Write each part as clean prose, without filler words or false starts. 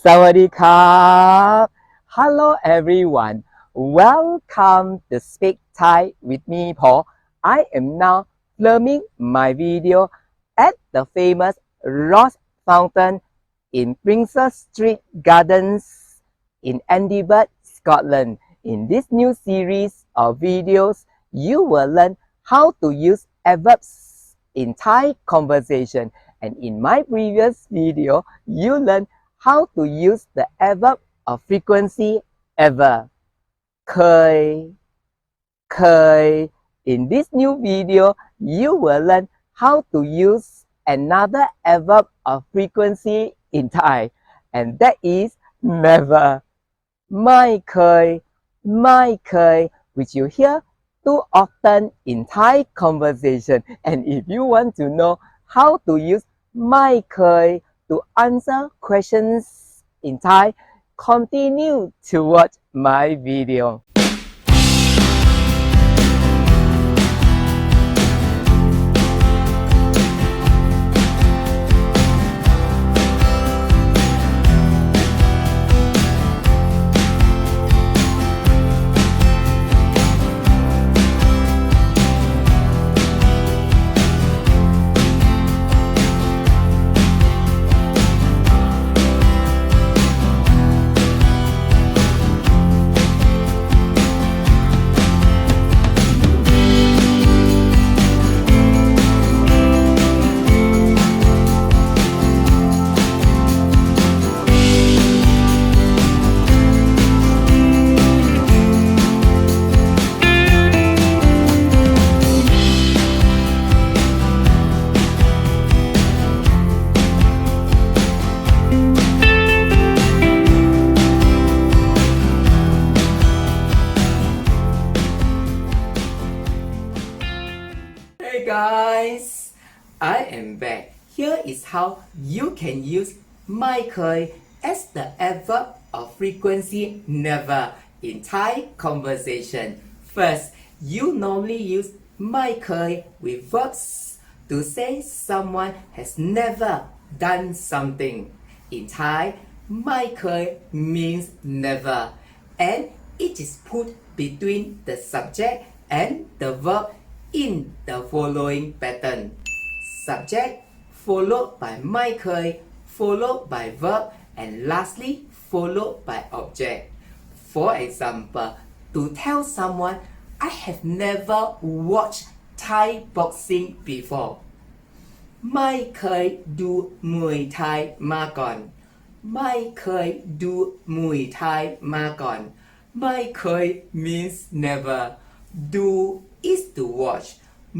สวัสดีครับ Hello everyone. Welcome to Speak Thai with me, Paul. I am now filming my video at the famous Rose Fountain in Princess Street Gardens in Edinburgh, Scotland. In this new series of videos, you will learn how to use adverbs in Thai conversation. And in my previous video, you learned how to use the adverb of frequency ever เคย in this new video you will learn how to use another adverb of frequency in Thai and that is never ไม่เคย which you hear too often in Thai conversation and if you want to know how to use ไม่เคย to answer questions in Thai, continue to watch my video. Hey guys, I am back. Here is how you can use ไม่เคย as the adverb of frequency never in Thai conversation. First, you normally use ไม่เคย with verbs to say someone has never done something. In Thai, ไม่เคย means never and it is put between the subject and the verb in the following pattern. Subject followed by ไม่เคย followed by verb and lastly followed by object. For example, to tell someone I have never watched Thai boxing before. ไม่เคยดูมวยไทยมาก่อนไม่เคยดูมวยไทยมาก่อน ไม่เคย means never. Do is to watch.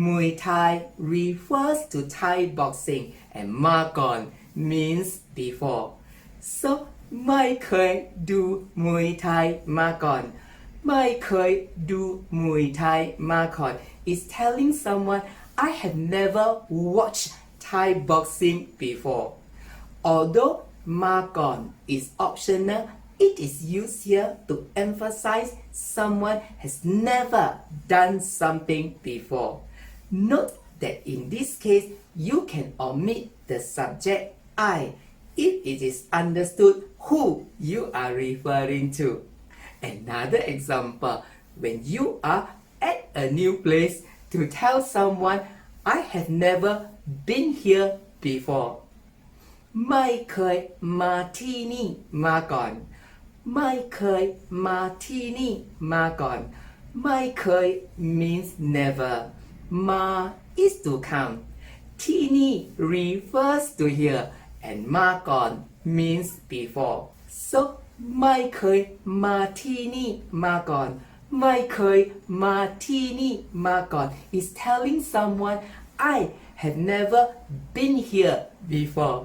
Muay Thai refers to Thai boxing and มาก่อน means before. So ไม่เคยดูมวยไทยมาก่อน ไม่เคยดูมวยไทยมาก่อน is telling someone I have never watched Thai boxing before. Although มาก่อน is optional, it is used here to emphasize someone has never done something before. Note that in this case, you can omit the subject I if it is understood who you are referring to. Another example, when you are at a new place to tell someone I have never been here before. ไม่เคยมาที่นี่มาก่อน ไม่เคยมาที่นี่มาก่อน ไม่เคย means never. มา is to come. ที่นี่ refers to here and มาก่อน means before. So ไม่เคยมาที่นี่มาก่อน ไม่เคยมาที่นี่มาก่อน is telling someone I have never been here before.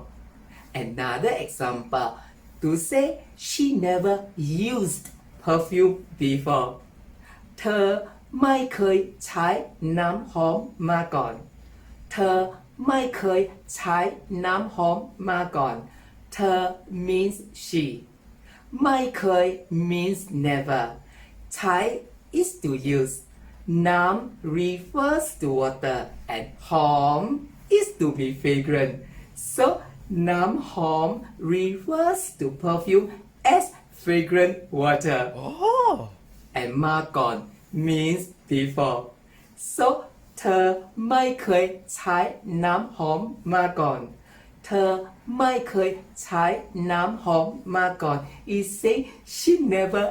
Another example, to say she never used perfume before. เธอไม่เคยใช้น้ำหอมมาก่อน เธอไม่เคยใช้น้ำหอมมาก่อน เธอ means she. ไม่เคย means never. ใช้ is to use. น้ำ refers to water and หอม is to be fragrant. So น้ำหอม refers to perfume as fragrant water and มาก่อน means before so เธอไม่เคยใช้น้ำหอมมาก่อนเธอไม่เคยใช้น้ำหอมมาก่อน It says she never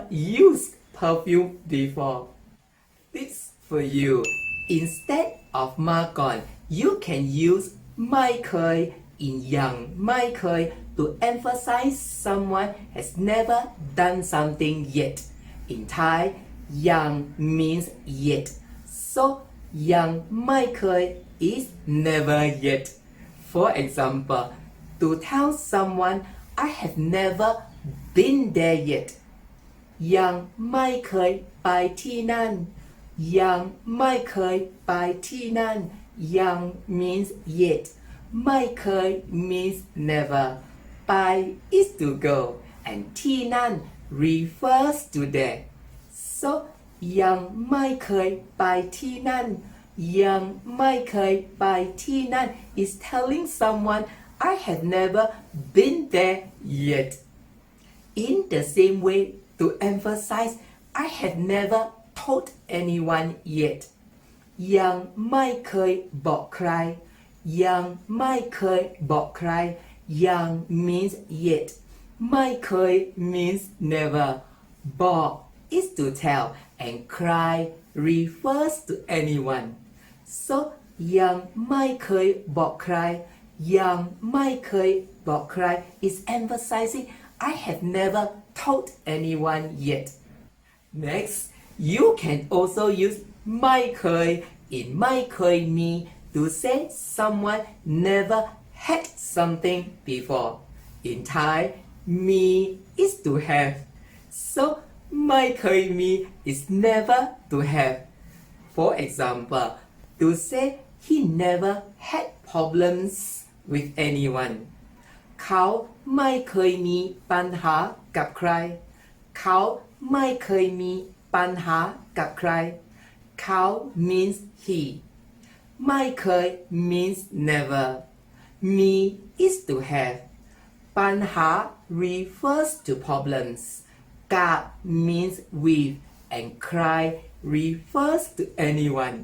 used perfume before This for you Instead of มาก่อน you can use ไม่เคย in ยังไม่เคย to emphasize someone has never done something yet In Thai ยัง means yet so ยังไม่เคย is never yet For example to tell someone I have never been there yet ยังไม่เคยไปที่นั่นยังไม่เคยไปที่นั่นยัง means yet ไม่เคย means never ไป is to go and ที่นั่น refers to there so ยังไม่เคยไปที่นั่นยังไม่เคยไปที่นั่น is telling someone I have never been there yet in the same way to emphasize I have never told anyone yet ยังไม่เคยบอกใครยังไม่เคยบอกใครยัง means yet ไม่เคย means never บอก is to tell and cry refers to anyone so ยังไม่เคยบอกใครยังไม่เคยบอกใคร is emphasizing I have never told anyone yet next you can also use ไม่เคย in ไม่เคยมี to say someone never had something before in Thai มี is to have so ไม่เคยมี is never to have for example to say he never had problems with anyone เขาไม่เคยมีปัญหากับใครเขาไม่เคยมีปัญหากับใครเขา means he ไม่เคย means never มี is to have ปัญหา refers to problems กับ means with and cry refers to anyone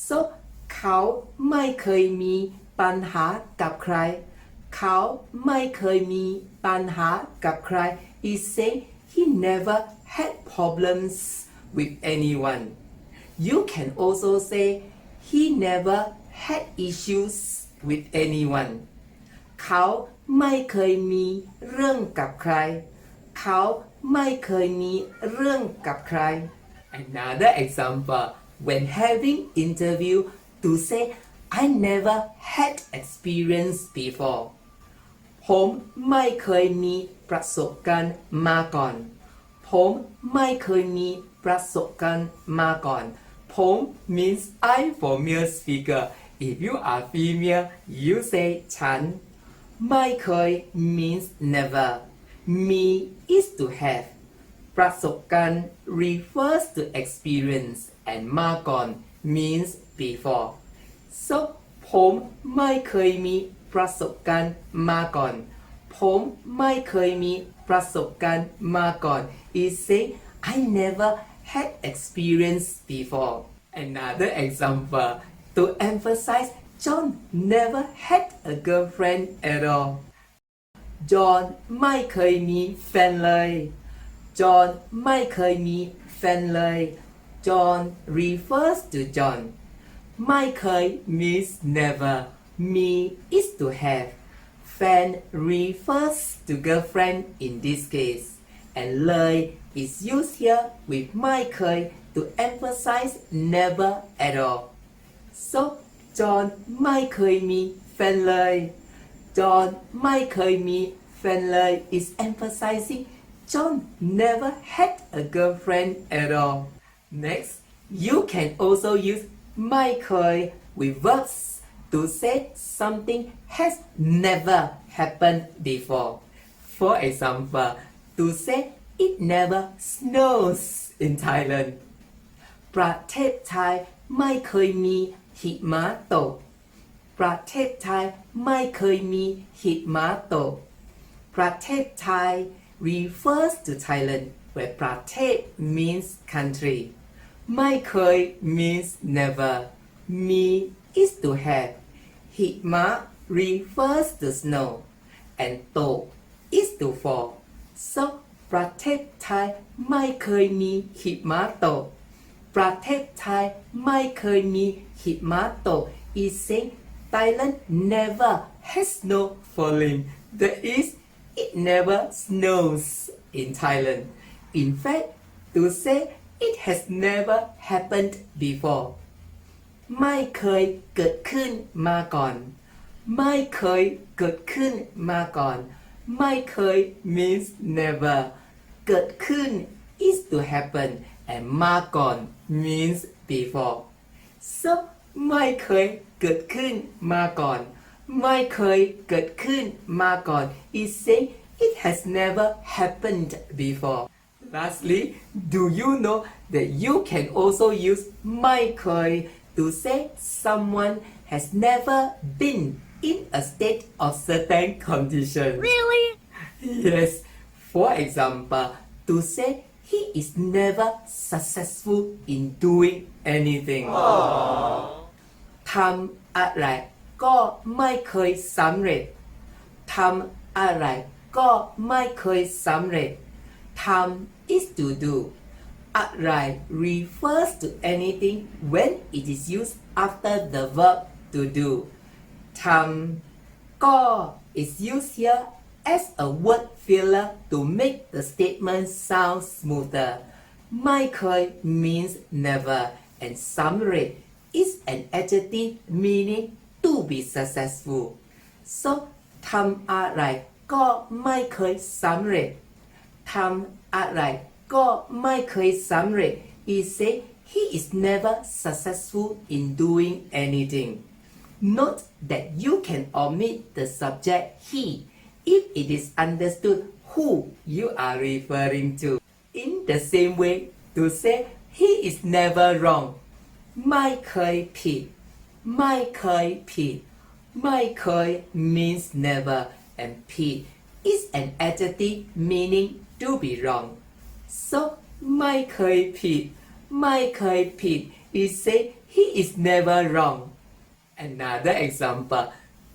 so เขาไม่เคยมีปัญหากับใครเขาไม่เคยมีปัญหากับใคร He said he never had problems with anyone You can also say he never had issues with anyone เขาไม่เคยมีเรื่องกับใครเขาไม่เคยมีเรื่องกับใคร Another example when having interview to say I never had experience before ผมไม่เคยมีประสบการณ์มาก่อนผมไม่เคยมีประสบการณ์มาก่อนผม means I for male speaker if you are female you say ฉันไม่เคย means never me is to have ประสบการณ์ refers to experience and มาก่อน means before so ผมไม่เคยมีประสบการณ์มาก่อนผมไม่เคยมีประสบการณ์มาก่อน It say I never had experience before Another example to emphasize John never had a girlfriend at all John ไม่เคยมีแฟนเลย John ไม่เคยมีแฟนเลย John refers to John ไม่เคย means never me is to have fan refers to girlfriend in this case and เลย is used here with ไม่เคย to emphasize never at all so John ไม่เคยมีแฟนเลย John ไม่เคยมีแฟนเลย is emphasizing John never had a girlfriend at all next you can also use ไม่เคย with verbs to say something has never happened before. For example, to say it never snows in Thailand. ประเทศไทยไม่เคยมีหิมะตก ป ประเทศไทยไม่เคยมีหิมะตกประเทศไทย refers to Thailand where ประเทศ means country ไม่เคย means never มี is to have หิมะ refers to snow and ตก is to fall so ประเทศไทยไม่เคยมีหิมะตกประเทศไทยไม่เคยมีหิมะตก is saying Thailand never has snow falling that is it never snows in Thailand in fact to say it has never happened before ไม่เคยเกิดขึ้นมาก่อนไม่เคยเกิดขึ้นมาก่อนไม่เคย means never เกิดขึ้น is to happen and มาก่อน means before so ไม่เคยเกิดขึ้นมาก่อนไม่เคยเกิดขึ้นมาก่อน is saying it has never happened before lastly do you know that you can also use ไม่เคย to say someone has never been in a state of certain condition Really? yes for example to say he is never successful in doing anything ทำอะไรก็ไม่เคยสำเร็จทำอะไรก็ไม่เคยสำเร็จทำ is to do อะไร refers to anything when it is used after the verb to do ทำก็ is used here as a word filler to make the statement sound smoother ไม่เคย means never and สำเร็จ is an adjective meaning to be successful so ทำอะไรก็ไม่เคยสำเร็จทำอะไรก็ไม่เคยสำเร็จ is say he is never successful in doing anything note that you can omit the subject he if it is understood who you are referring to in the same way to say he is never wrong ไม่เคยผิดไม่เคยผิดไม่เคย means never and ผิด is an adjective meaning to be wrong so ไม่เคยผิดไม่เคยผิด is say he is never wrong another example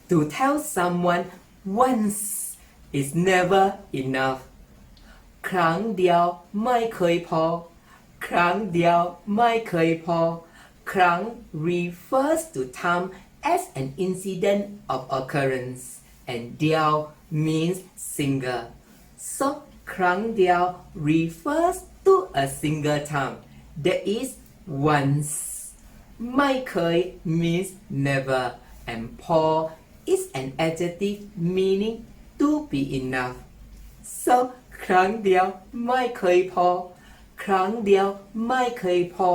to tell someone once is never enough ครั้งเดียวไม่เคยพอครั้งเดียวไม่เคยพอครั้ง refers to time as an incident of occurrence and เดียว means single so ครั้งเดียว refers to a single time that is once ไม่เคย means never and พอ is an adjective meaning to be enough so ครั้งเดียวไม่เคยพอครั้งเดียวไม่เคยพอ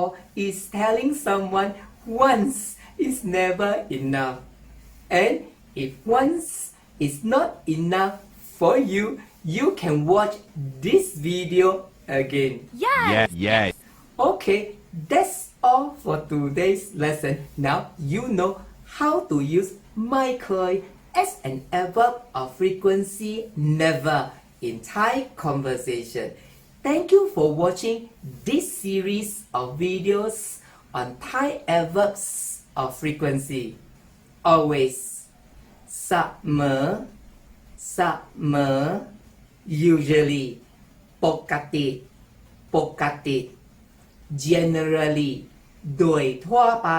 is telling someone once is never enough and if once is not enough for you you can watch this video again Yes. Yes. okay that's all for today's lesson now you know how to use ไม่เคย as an adverb of frequency never in Thai conversation thank you for watching this series of videos on Thai adverbs of frequency always เสมอเสมอ usually ปกติปกติ generally โดยทั่วไป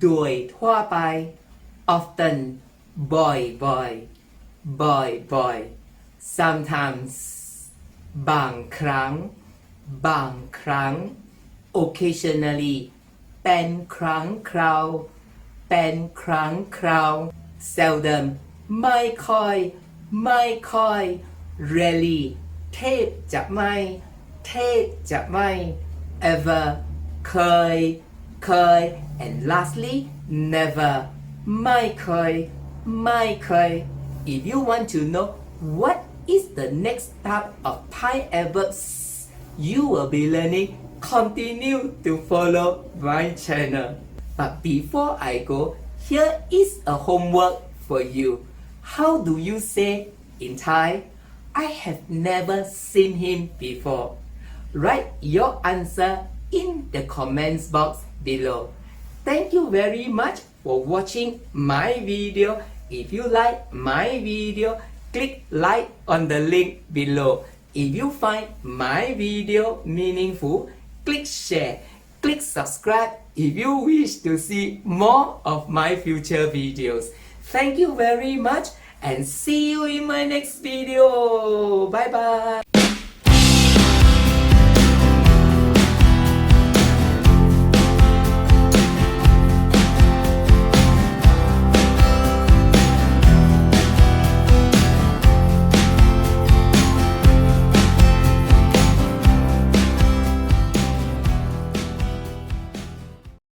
โดยทั่วไป often บ่อยบ่อยบ่อยบ่อย sometimes บางครั้งบางครั้ง occasionally เป็นครั้งคราวเป็นครั้งคราว seldom ไม่ค่อยไม่ค่อย rarely เทพจะไม่เทพจะไม่ ever เคยเคย and lastly never ไม่เคยไม่เคย if you want to know what is the next type of Thai adverbs you will be learning continue to follow my channel but before I go here is a homework for you. How do you say in Thai? I have never seen him before. Write your answer in the comments box below. Thank you very much for watching my video. If you like my video, click like on the link below. If you find my video meaningful, click share, click subscribe if you wish to see more of my future videos. Thank you very much and see you in my next video. Bye bye.